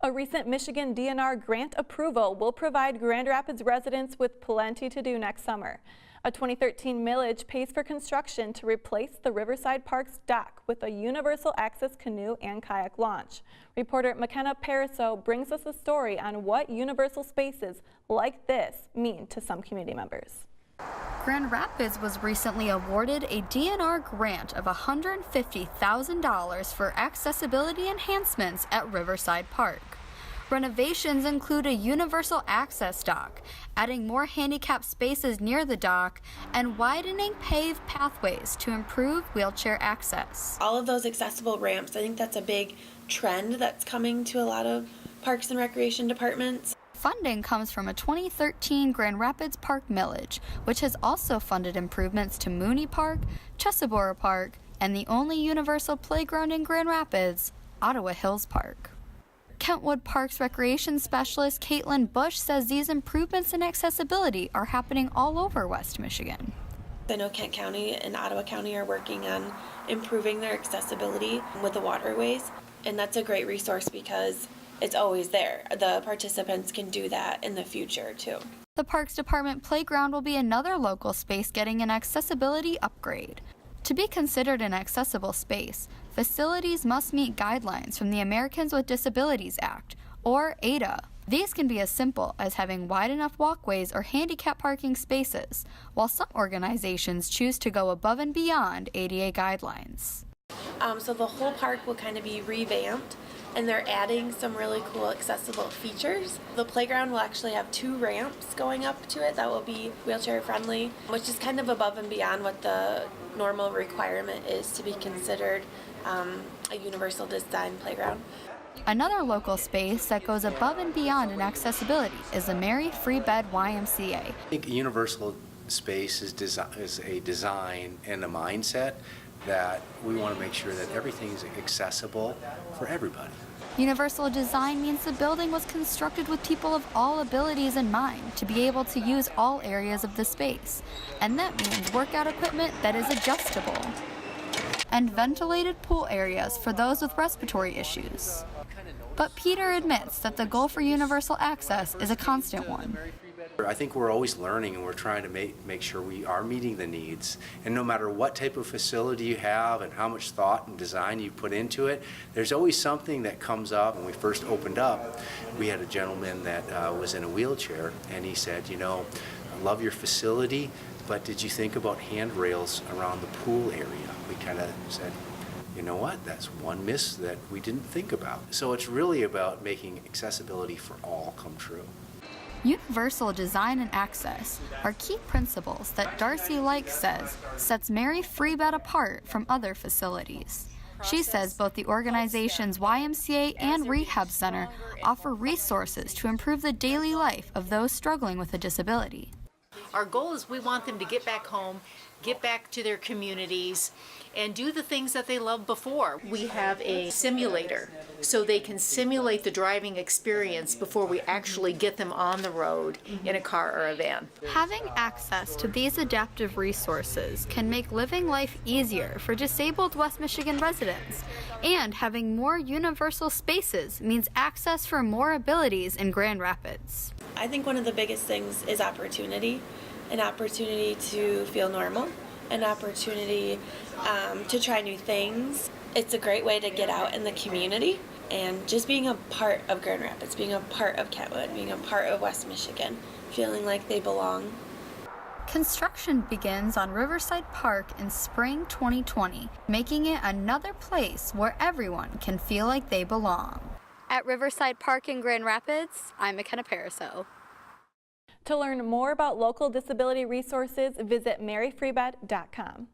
A recent Michigan DNR grant approval will provide Grand Rapids residents with plenty to do next summer. A 2013 millage pays for construction to replace the Riverside Park's dock with a universal access canoe and kayak launch. Reporter McKenna Peariso brings us a story on what universal spaces like this mean to some community members. Grand Rapids was recently awarded a DNR grant of $150,000 for accessibility enhancements at Riverside Park. Renovations include a universal access dock, adding more handicap spaces near the dock, and widening paved pathways to improve wheelchair access. All of those accessible ramps, I think that's a big trend that's coming to a lot of parks and recreation departments. Funding comes from a 2013 Grand Rapids Park millage, which has also funded improvements to Mooney Park, Chesabora Park, and the only universal playground in Grand Rapids, Ottawa Hills Park. Kentwood Park's recreation specialist Caitlin Bush says these improvements in accessibility are happening all over West Michigan. I know Kent County and Ottawa County are working on improving their accessibility with the waterways, and that's a great resource because it's always there. The participants can do that in the future too. The Parks Department playground will be another local space getting an accessibility upgrade. To be considered an accessible space, facilities must meet guidelines from the Americans with Disabilities Act, or ADA. These can be as simple as having wide enough walkways or handicap parking spaces, while some organizations choose to go above and beyond ADA guidelines. So the whole park will kind of be revamped, and they're adding some really cool accessible features. The playground will actually have 2 ramps going up to it that will be wheelchair friendly, which is kind of above and beyond what the normal requirement is to be considered a universal design playground. Another local space that goes above and beyond in accessibility is the Mary Free Bed YMCA. I think a universal space is a design and a mindset that we want to make sure that everything is accessible for everybody. Universal design means the building was constructed with people of all abilities in mind to be able to use all areas of the space. And that means workout equipment that is adjustable. And ventilated pool areas for those with respiratory issues. But Peter admits that the goal for universal access is a constant one. I think we're always learning, and we're trying to make sure we are meeting the needs. And no matter what type of facility you have and how much thought and design you put into it, there's always something that comes up. When we first opened up, we had a gentleman that was in a wheelchair, and he said, you know, I love your facility, but did you think about handrails around the pool area? We kind of said, you know what, that's one miss that we didn't think about. So it's really about making accessibility for all come true. Universal design and access are key principles that Darcy Like says sets Mary Free Bed apart from other facilities. She says both the organization's YMCA and Rehab Center offer resources to improve the daily life of those struggling with a disability. Our goal is we want them to get back home, get back to their communities, and do the things that they loved before. We have a simulator so they can simulate the driving experience before we actually get them on the road in a car or a van. Having access to these adaptive resources can make living life easier for disabled West Michigan residents, and having more universal spaces means access for more abilities in Grand Rapids. I think one of the biggest things is opportunity, an opportunity to feel normal, an opportunity to try new things. It's a great way to get out in the community, and just being a part of Grand Rapids, being a part of Kentwood, being a part of West Michigan, feeling like they belong. Construction begins on Riverside Park in spring 2020, making it another place where everyone can feel like they belong. At Riverside Park in Grand Rapids, I'm McKenna Peariso. To learn more about local disability resources, visit maryfreebed.com.